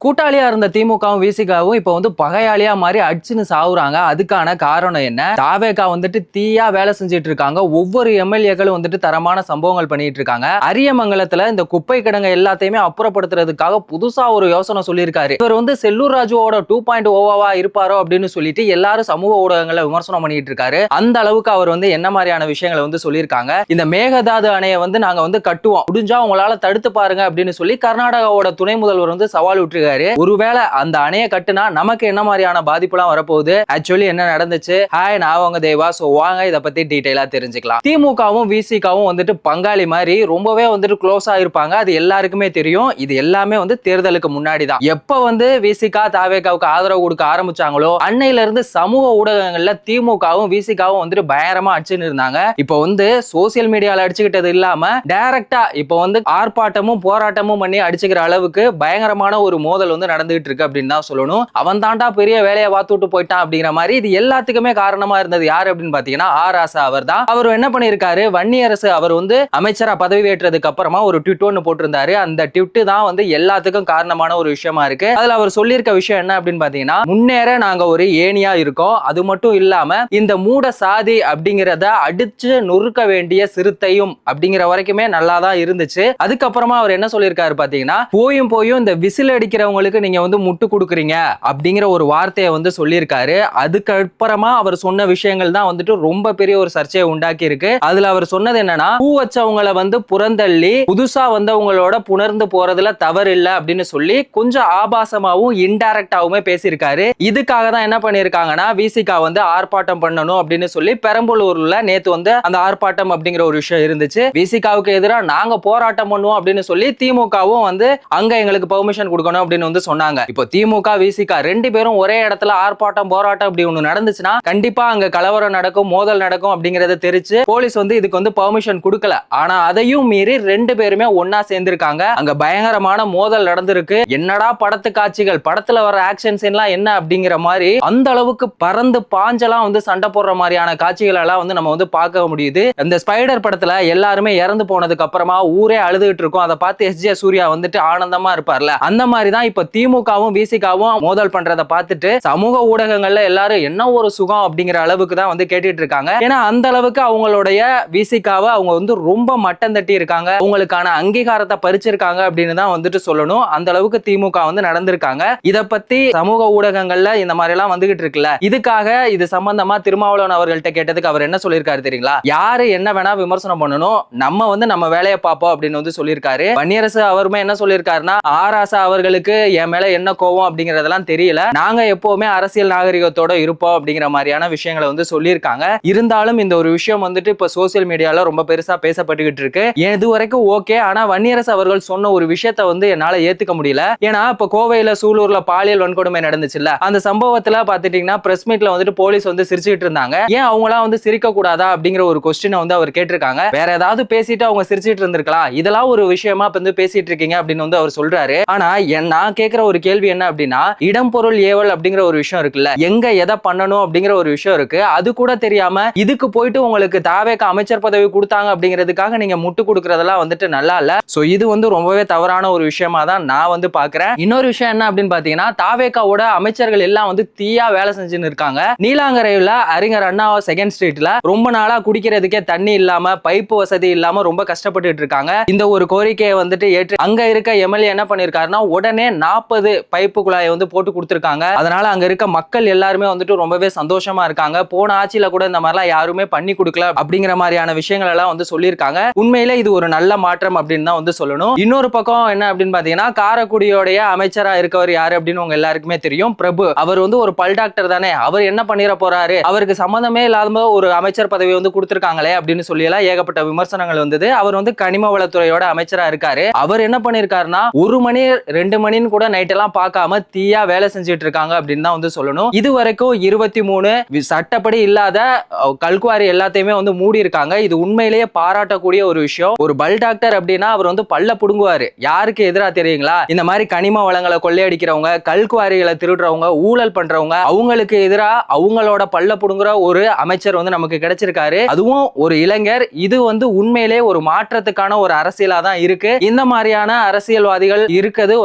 கூட்டாளியா இருந்த திமுகவும் விசிகாவும் இப்ப பகையாளியா மாறி அடிச்சுன்னு சாவுறாங்க. அதுக்கான காரணம் என்ன? தாவேகா தீயா வேலை செஞ்சுட்டு இருக்காங்க. ஒவ்வொரு எம்எல்ஏக்களும் தரமான சம்பவங்கள் பண்ணிட்டு இருக்காங்க. அரியமங்கலத்துல இந்த குப்பை கிடங்க எல்லாத்தையுமே அப்புறப்படுத்துறதுக்காக புதுசா ஒரு யோசனை சொல்லியிருக்காரு. இவர் செல்லூர் ராஜுவோட 2.0வா இருப்பாரோ அப்படின்னு சொல்லிட்டு எல்லாரும் சமூக ஊடகங்களை விமர்சனம் பண்ணிட்டு இருக்காரு. அந்த அளவுக்கு அவர் என்ன மாதிரியான விஷயங்களை சொல்லியிருக்காங்க. இந்த மேகதாது அணையை நாங்க கட்டுவோம், முடிஞ்சா உங்களால தடுத்து பாருங்க அப்படின்னு சொல்லி கர்நாடகாவோட துணை முதல்வர் சவால் விட்டு ஒருவேளை அந்த அணையை கட்டுனா நமக்கு என்ன மாதிரியான பாதிப்புலாம் வரப்போகுது, ஆக்சுவலி என்ன நடந்துச்சு, ஹாய் நான் உங்க தேவா. சோ வாங்க இத பத்தி டீடைலா தெரிஞ்சுக்கலாம். திமுகவும் விசிகாவும் பங்காளி மாதிரி ரொம்பவே க்ளோஸா இருப்பாங்க. அது எல்லாருக்குமே தெரியும். இது எல்லாமே தேர்தலுக்கு முன்னாடி தான். எப்ப விசிகா தாவேகாவுக்கு ஆதரவு கொடுக்க ஆரம்பிச்சாங்களோ அன்னையில இருந்து சமூக ஊடகங்கள்ல திமுகவும் விசிகாவும் பயங்கரமா அடிச்சுன்னு இருந்தாங்க. இப்போ சோசியல் மீடியால அடிச்சுக்கிட்டது இல்லாம டைரக்டா இப்போ ஆர்ப்பாட்டமும் போராட்டமும் பண்ணி அடிச்சுக்கிற அளவுக்கு பயங்கரமான ஒரு மோதல் நடந்துகிட்டு இருக்கு அப்படின்னு தான் சொல்லணும். அவன் தாண்டா பெரிய வேலையை பார்த்துட்டு போயிட்டான் அப்படிங்கிற மாதிரி. இது எல்லாத்துக்குமே காரணமா இருந்தது யாரு அப்படின்னு பாத்தீங்கன்னா ஆராசா அவர் தான். அவர் என்ன பண்ணிருக்காரு, வன்னியரசு அவர் அமைச்சரா பதவி ஏற்றதுக்கு அப்புறமா ஒரு ட்வீட் ஒன்னு போட்டிருந்தாரு. அந்த ட்வீட் தான் எல்லாத்துக்கும் காரணமான ஒரு விஷயமா இருக்கு. அதுல அவர் சொல்லியிருக்க விஷயம் என்ன அப்படின்னு பாத்தீங்கன்னா, முன்னேற நாங்க ஒரு ஏணியா இருக்கோம், அது மட்டும் இல்லாம இந்த மூட சாதி அப்படிங்கறத அடிச்சு நொறுக்க வேண்டிய சிறுத்தையும் அப்படிங்கிற வரைக்குமே நல்லா தான் இருந்துச்சு. அதுக்கப்புறமா அவர் என்ன சொல்லியிருக்காரு பாத்தீங்கன்னா, போயும் இந்த விசில் அடிக்கிறவங்களுக்கு நீங்க முட்டு கொடுக்குறீங்க அப்படிங்கிற ஒரு வார்த்தையை சொல்லியிருக்காரு. அதுக்கப்புறமா அவர் சொன்ன விஷயங்கள் தான் ரொம்ப பெரிய ஒரு சர்ச்சையை உண்டாக்கி இருக்கு. அதுல அவர் சொன்னது என்னன்னா, பூ வச்சவங்களை புறந்தள்ளி புதுசா வந்தவங்களோட புணர்ந்து போறதுல தவறு இல்லை அப்படின்னு சொல்லி கொஞ்சம் ஆபாசமாவும் இன்டைரக்டாவுமே பேசியிருக்காரு. இதுக்காக தான் என்ன பண்ணிருக்காங்கன்னா, விசிகா ஆர்ப்பாட்டம் பண்ணணும் அப்படின்னு சொல்லி பெரம்பலூர்ல நேத்து அந்த ஆர்ப்பாட்டம் அப்படிங்கிற ஒரு விஷயம் இருந்துச்சு. விசிகாவுக்கு எதிராக நாங்க போராட்டம் பண்ணுவோம் அப்படின்னு சொல்லி திமுகவும் அங்க எங்களுக்கு பெர்மிஷன் கொடுக்கணும் அப்படின்னு சொன்னாங்க. இப்போ திமுக விசிகா ரெண்டு பேரும் ஒரே இடத்துல ஆர்ப்பாட்டம் போராட்டம் அப்படி ஒண்ணு நடந்துச்சுன்னா கண்டிப்பா அங்க கலவரம் நடக்கும், மோதல் நடக்கும் அப்படிங்கறத தெரிச்சு போலீஸ் இதுக்கு பெர்மிஷன் கொடுக்கல. ஆனா அதையும் மீறி ரெண்டு பேருமே ஒன்னா சேர்ந்திருக்காங்க. அங்க பயங்கரமான மோதல் நடந்திருக்கு. என்னடா படத்து காட்சிகள், படத்துல வர ஆக்ஷன் சீன்லாம் என்ன அப்படிங்கிற மாதிரி அந்த அளவுக்கு பறந்து பாஞ்செல்லாம் சண்டை போடுற மாதிரியான காட்சிகள் எல்லாம் நம்ம பார்க்க முடியுது. இந்த ஸ்பைடர் படத்துல எல்லாருமே இறந்து போனதுக்கு அப்புறமா ஊரே அழுதுகிட்டு இருக்கும். அதை பார்த்து எஸ் ஜே சூர்யா ஆனந்தமா இருப்பார்ல, அந்த மாதிரி தான் இப்ப திமுகவும் விசிகாவும் மோதல் பண்றத பார்த்துட்டு சமூக ஊடகங்கள்ல எல்லாரும் என்ன ஒரு சுகம் அப்படிங்கிற அளவுக்கு தான் கேட்டுட்டு இருக்காங்க. ஏன்னா அந்த அளவுக்கு அவங்களுடைய விசிகாவை அவங்க ரொம்ப மட்டம் தட்டி இருக்காங்க, அவங்களுக்கான அங்கீகாரத்தை பறிச்சிருக்காங்க அப்படின்னு தான் சொல்லணும். அந்த அளவுக்கு திமுக நடந்திருக்காங்க. இத பத்தி சமூக ஊடகங்கள்ல இந்த மாதிரி எல்லாம் வந்துகிட்டு இருக்குல்ல, இதுக்காக இது சம்பந்தமா திருமாவளவன் அவர்கள்ட்ட கேட்டதுக்கு அவர் என்ன சொல்லியிருக்காரு தெரியுங்களா, யாரு என்ன வேணா விமர்சனம் பண்ணணும், நம்ம நம்ம வேலையை பார்ப்போம் அப்படின்னு சொல்லியிருக்காரு. வன்னியரசு அவருமே என்ன சொல்லியிருக்காருன்னா, ஆராசா அவர்களுக்கு என் மேல என்ன கோவம் அப்படிங்கறதெல்லாம் தெரியல, நாங்க எப்பவுமே அரசியல் நாகரிகத்தோட இருப்போம் அப்படிங்கிற மாதிரியான விஷயங்களை சொல்லியிருக்காங்க. இருந்தாலும் இந்த ஒரு விஷயம் இப்ப சோசியல் மீடியால ரொம்ப பெருசா பேசப்பட்டுகிட்டு இருக்கு. இது வரைக்கும் ஓகே. ஆனா வன்னியரசு அவர்கள் சொன்ன ஒரு விஷயத்தை என்னால ஏத்துக்க முடியல. ஏன்னா இப்ப கோவையில சூலூர்ல பாலியல் வன்கொடுமை நடந்துச்சுல்ல, அந்த சம்பவத்துல பாத்துட்டீங்கன்னா பிரஸ் மீட்ல போலீஸ் சிரிச்சுட்டு இருந்தாங்க. ஏன் அவங்களாம் சிரிக்க கூடாதா அப்படிங்கிற ஒரு கொஸ்டினை அவர் கேட்டிருக்காங்க. வேற ஏதாவது பேசிட்டு அவங்க சிரிச்சிட்டு இருந்திருக்கலாம், இதெல்லாம் ஒரு விஷயமா பேசிட்டு இருக்கீங்க அப்படின்னு அவர் சொல்றாரு. ஆனா நான் கேட்கிற ஒரு கேள்வி என்ன அப்படின்னா, இடம் பொருள் ஏவல் அப்படிங்கிற ஒரு விஷயம் இருக்குல்ல, எங்க எதை பண்ணணும் அப்படிங்கிற ஒரு விஷயம் இருக்கு. அது கூட தெரியாம இதுக்கு போயிட்டு உங்களுக்கு தாவேகா அமைச்சர் பதவி கொடுத்தாங்க அப்படிங்கிறதுக்காக நீங்க முட்டு கொடுக்கறதெல்லாம் நல்லா இல்ல. சோ இது ரொம்பவே தவறான ஒரு விஷயமா தான் நான் பாக்குறேன். இன்னொரு விஷயம் என்ன அப்படின்னு பாத்தீங்கன்னா, தாவேகாவோட அமைச்சர்கள் எல்லாம் தீயா வேலை செஞ்சுன்னு இருக்காங்க. நீலாங்கரையில அறிஞர் அண்ணா செகண்ட் ஸ்ட்ரீட்ல ரொம்ப நாளா குடிக்கிறதுக்கே தண்ணி இல்லாம, பைப்பு வசதி இல்லாம ரொம்ப கஷ்டப்பட்டு இருக்காங்க. இந்த ஒரு கோரிக்கையை ஏற்று அங்க இருக்க எம்எல்ஏ என்ன பண்ணிருக்காருன்னா, உடனே 40 பைப்பு குழாயை போட்டு கொடுத்திருக்காங்க. அதனால அங்க இருக்க மக்கள் எல்லாருமே ரொம்பவே சந்தோஷமா இருக்காங்க. போன ஆட்சியில கூட இந்த மாதிரிலாம் யாருமே பண்ணி கொடுக்கல அப்படிங்கிற மாதிரியான விஷயங்கள் எல்லாம் சொல்லியிருக்காங்க. உண்மையிலே இது ஒரு நல்ல மாற்றம் அப்படின்னு தான் சொல்லணும். இன்னொரு பக்கம் என்ன அப்படின்னு பாத்தீங்கன்னா, காரைக்குடியோடைய அமைச்சரா இருக்கவர் யாரு அப்படின்னு உங்க எல்லாருக்குமே தெரியும், பிரபு. அவர் ஒரு பல் டாக்டர் தானே, அவர் என்ன பண்ணிர போறாரு, அவருக்கு சம்பந்தமே இல்லாத ஒரு அமைச்சர் பதவி கொடுத்திருக்காங்களே அப்படின்னு சொல்லி எல்லாம் ஏகப்பட்ட விமர்சனங்கள் வந்தது. அவர் கனிம வளத்துறையோட அமைச்சரா இருக்காரு. அவர் என்ன பண்ணிருக்காருன்னா, 1 மணி 2 மணின்னு கூட நைட் எல்லாம் பார்க்காம தீயா வேலை செஞ்சுட்டு இருக்காங்க அப்படின்னு தான் சொல்லணும். இது வரைக்கும் 23 சட்டப்படி இல்லாத கல்குவாரி எல்லாத்தையுமே மூடி இருக்காங்க. இது உண்மையிலேயே பாராட்டக்கூடிய ஒரு விஷயம். ஒரு பல் டாக்டர் அப்படின்னா அவர் பல்ல புடுங்குவாரு. யாருக்கு எதிராக தெரியுங்களா, இந்த மாதிரி கனிம வளங்களை கொள்ளையடிக்கிறவங்க, கல்குவாரிகளை திருடுறவங்க, ஊழல் பண்றவங்க, அவங்களுக்கு எதிராக அவங்களோட பல்ல புடுங்குற ஒரு அமைச்சர் நமக்கு கிடைச்சிருக்காரு. அதுவும் ஒரு இளைஞர். இது உண்மையிலே ஒரு மாற்றத்துக்கான ஒரு அரசியலா தான் இருக்கு. இந்த மாதிரியான அரசியல்வாதிகள் இருக்குது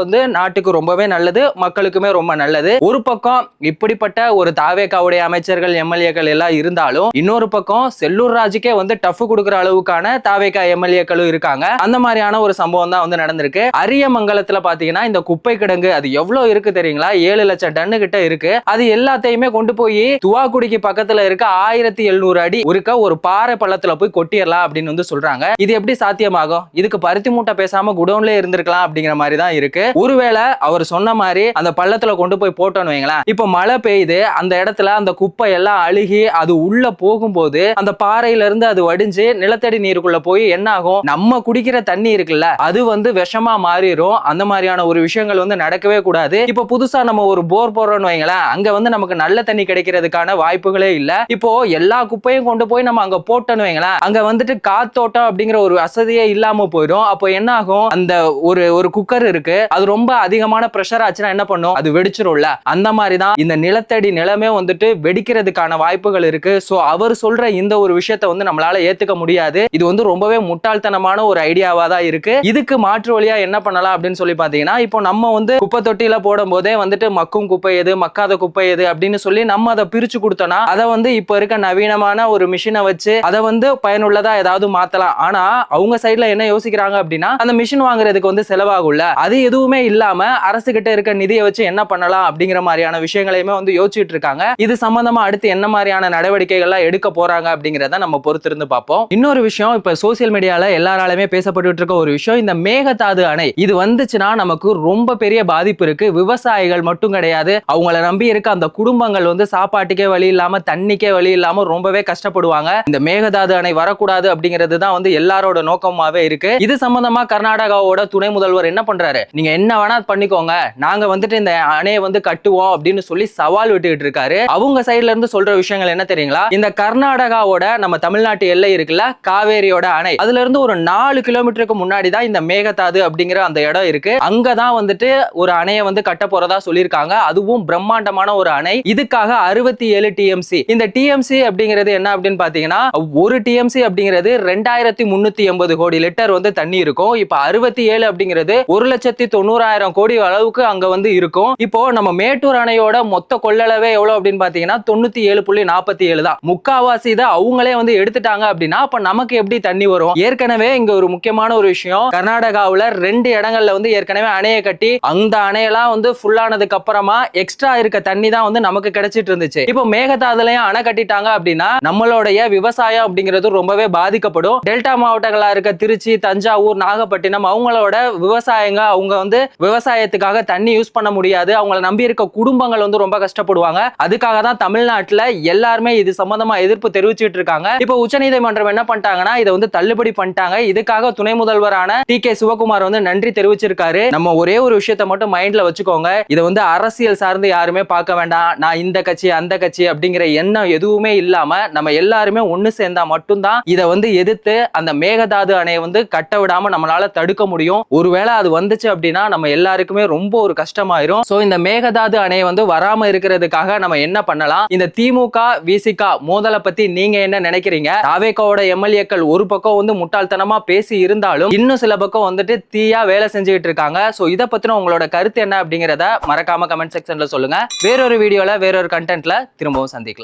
நாட்டுக்கு ரொம்பவே நல்லது, மக்களுக்குமே ரொம்ப நல்லது. ஒரு பக்கம் இப்படிப்பட்ட ஒரு தாவேகாவுடைய அமைச்சர்கள் எம்எல்ஏக்கள் எல்லாம் இருந்தாலும் இன்னொரு பக்கம் செல்லூர் ராஜுக்கே வந்து டஃப் கொடுக்குற அளவுக்கான தாவேகா எம்எல்ஏக்களும் இருக்காங்க. அந்த மாதிரியான ஒரு சம்பவம் தான் வந்து நடந்திருக்கு. அரியமங்கலத்துல பாத்தீங்கன்னா இந்த குப்பை கிடங்கு அது எவ்வளவு இருக்கு தெரியுங்களா? 7 லட்சம் டன்னு கிட்ட இருக்கு. அது எல்லாத்தையுமே கொண்டு போய் துவாக்குடிக்கு பக்கத்துல இருக்க 1700 அடி ஒரு பாறை பள்ளத்துல போய் கொட்டிடலாம் அப்படின்னு வந்து சொல்றாங்க. இது எப்படி சாத்தியமாகும்? இதுக்கு பருத்தி மூட்டை பேசாம குடோன்ல இருந்திருக்கலாம் அப்படிங்கிற மாதிரி தான் இருக்கு. ஒருவேளை அவர் சொன்ன மாதிரி அந்த பள்ளத்துல கொண்டு போய் போட்டோன்னு வைங்களேன், இப்ப மழை பெய்யுது, அந்த இடத்துல அந்த குப்பை எல்லாம் அழுகி அது உள்ள போகும்போது அந்த பாறையில இருந்து அது வடிஞ்சு நிலத்தடி நீருக்குள்ள போய் என்ன ஆகும்? நம்ம குடிக்கிற தண்ணி இருக்குல்ல, அது வந்து விஷமா மாறிடும். அந்த மாதிரியான ஒரு விஷயங்கள் வந்து நடக்கவே கூடாது. இப்ப புதுசா நம்ம ஒரு போர் போடுறோம்னு வைங்களேன், அங்க வந்து நமக்கு நல்ல தண்ணி கிடைக்கிறதுக்கான வாய்ப்புகளே இல்ல. இப்போ எல்லா குப்பையும் கொண்டு போய் நம்ம அங்க போட்டோன்னு வைங்களேன், அங்க வந்துட்டு காத்தோட்டம் அப்படிங்கிற ஒரு வசதியே இல்லாம போயிடும். அப்போ என்ன ஆகும்? அந்த ஒரு குக்கர் இருக்கு, அது ரொம்ப அதிகமான பிரஷர் ஆச்சுன்னா என்ன பண்ணும்? அது வெடிச்சிரும்ல. அந்த மாதிரி தான் இந்த நிலத்தடி நிலமே வந்துட்டு வெடிக்கிறதுக்கான வாய்ப்புகள் இருக்கு. சோ அவர் சொல்ற இந்த ஒரு விஷயத்தை வந்து நம்மளால ஏத்துக்க முடியாது. இது வந்து ரொம்பவே முட்டாள்தனமான ஒரு ஐடியாவா தான் இருக்கு. இதுக்கு மாற்று வழியா என்ன பண்ணலாம் அப்படின்னு சொல்லி பாத்தீங்கன்னா, இப்போ நம்ம வந்து குப்பை தொட்டியில போடும் போதே வந்துட்டு மக்கும் குப்பை எது, மக்காத குப்பை எது அப்படின்னு சொல்லி நம்ம அதை பிரிச்சு கொடுத்தோம்னா, அதை வந்து இப்ப இருக்க நவீனமான ஒரு மிஷினை வச்சு அதை வந்து பயனுள்ளதா ஏதாவது மாத்தலாம். ஆனா அவங்க சைடுல என்ன யோசிக்கிறாங்க அப்படின்னா, அந்த மிஷின் வாங்குறதுக்கு வந்து செலவாகும்ல, அது எதுவுமே இல்லாம அரசு கிட்ட இருக்க நிதியை வச்சு என்ன பண்ணலாம் அப்படிங்கிற மாதிரியான விஷயங்களையுமே வந்து யோசிச்சுட்டு இருக்காங்க. இது சம்பந்தமா அடுத்து என்ன மாதிரியான நடவடிக்கைகள்லாம் எடுக்க போறாங்க அப்படிங்கறத நம்ம பொறுத்திருந்து பார்ப்போம். இன்னொரு விஷயம், இப்ப சோசியல் மீடியால எல்லாராலுமே பேசப்பட்டு இருக்க ஒரு விஷயம், இந்த மேகதாது அணை இது வந்துச்சுன்னா நமக்கு ரொம்ப பெரிய பாதிப்பு இருக்கு. விவசாயிகள் மட்டும் கிடையாது, அவங்கள நம்பி இருக்க அந்த குடும்பங்கள் வந்து சாப்பாட்டுக்கே வழி இல்லாம, தண்ணிக்கே வழி இல்லாம ரொம்பவே கஷ்டப்படுவாங்க. இந்த மேகதாது அணை வரக்கூடாது அப்படிங்கிறது தான் வந்து எல்லாரோட நோக்கமாவே இருக்கு. இது சம்பந்தமா கர்நாடகாவோட துணை முதல்வர் என்ன பண்றாரு? நீங்க என்ன வேணா பண்ணிக்கோங்க, நாங்க வந்துட்டு இந்த அணையை வந்து கட்டுவோம் அப்படின்னு சொல்லி சவால் விட்டுக்கிட்டு இருக்காரு. அவங்க சைடுல இருந்து சொல்ற விஷயங்கள் என்ன தெரியுங்களா? இந்த கர்நாடகாவோட நம்ம தமிழ்நாட்டு எல்லை இருக்குல்ல, காவேரியோட அணை, அதுல இருந்து ஒரு 4 கிலோமீட்டருக்கு முன்னாடி தான் இந்த மேகதாது அப்படிங்கிற அந்த இடம் இருக்கு. அங்கதான் வந்துட்டு ஒரு அணையை வந்து கட்ட போறதா சொல்லியிருக்காங்க. அதுவும் பிரம்மாண்டமான ஒரு அணை. இதுக்காக 67 டிஎம்சி. இந்த டிஎம்சி அப்படிங்கிறது என்ன அப்படின்னு பாத்தீங்கன்னா, ஒரு டிஎம்சி அப்படிங்கிறது 2380 கோடி லிட்டர் வந்து தண்ணி இருக்கும். இப்ப 67 அப்படிங்கிறது 1,90,000 கோடி அளவுக்கு அங்க வந்து இருக்கும். இப்போ நம்ம மேட்டூர் அணையோட மொத்த கொள்ளளவே எவ்வளவு அப்படின்னு பாத்தீங்கன்னா 97.47 தான். முக்காவாசி இதை அவங்களே வந்து எடுத்துட்டாங்க அப்படின்னா அப்ப நமக்கு எப்படி தண்ணி வரும்? ஏற்கனவே இங்க ஒரு முக்கியமான ஒரு விஷயம், கர்நாடகாவுல 2 இடங்கள்ல வந்து ஏற்கனவே அணையை கட்டி அந்த அணையெல்லாம் வந்து ஃபுல் ஆனதுக்கு அப்புறமா எக்ஸ்ட்ரா இருக்க தண்ணி தான் வந்து நமக்கு கிடைச்சிட்டு இருந்துச்சு. இப்போ மேகதாதுலயும் அணை கட்டிட்டாங்க அப்படின்னா நம்மளுடைய விவசாயம் அப்படிங்கிறது ரொம்பவே பாதிக்கப்படும். டெல்டா மாவட்டங்களா இருக்க திருச்சி, தஞ்சாவூர், நாகப்பட்டினம் அவங்களோட விவசாயங்க அவங்க வந்து விவசாயத்துக்காக தண்ணி யூஸ் பண்ண முடியாது. அவங்கள நம்பி இருக்க குடும்பங்கள் வந்து ரொம்ப கஷ்டப்படுவாங்க. அதுக்காக தான் தமிழ்நாட்டுல எல்லாருமே இது சம்பந்தமா எதிர்ப்பு தெரிவிச்சிட்டு இருக்காங்க. இப்போ உச்சநீதிமன்றம் என்ன பண்ணிட்டாங்கன்னா இதை வந்து தள்ளுபடி பண்ணிட்டாங்க. இதுக்காக துணை முதல்வரான டி.கே. சிவகுமார் வந்து நன்றி தெரிவிச்சிருக்காரு. நம்ம ஒரே ஒரு விஷயத்தை மட்டும் மைண்ட்ல வச்சுக்கோங்க, இதை வந்து அரசியல் சார்ந்து யாருமே பார்க்க வேண்டாம். நான் இந்த கட்சி அந்த கட்சி அப்படிங்கிற எண்ணம் எதுவுமே இல்லாம நம்ம எல்லாருமே ஒண்ணு சேர்ந்தா மட்டும்தான் இதை வந்து எதிர்த்து அந்த மேகதாது அணையை வந்து கட்ட விடாம நம்மளால தடுக்க முடியும். ஒருவேளை அது வந்துச்சு அப்படின்னா நம்ம எல்லாருக்குமே ரொம்ப ஒரு கஷ்டமாயிரும். சோ இந்த மேகதாது அணையை வந்து வராம இருக்கிறதுக்காக நம்ம என்ன பண்ணலாம்? இந்த திமுக விசிக மோதலை பத்தி நீங்க என்ன நினைக்கிறீங்க? தாவேகாவோட எம்எல்ஏக்கள் ஒரு பக்கம் வந்து முட்டாள்தனமா பேசி இருந்தாலும் இன்னும் சில பக்கம் வந்துட்டு தீயா வேலை செஞ்சுக்கிட்டு இருக்காங்க. சோ இதை பத்தின உங்களோட கருத்து என்ன அப்படிங்கறத மறக்காம கமெண்ட் செக்ஷன்ல சொல்லுங்க. வேறொரு வீடியோல வேறொரு கண்டென்ட்ல திரும்பவும் சந்திக்கலாம்.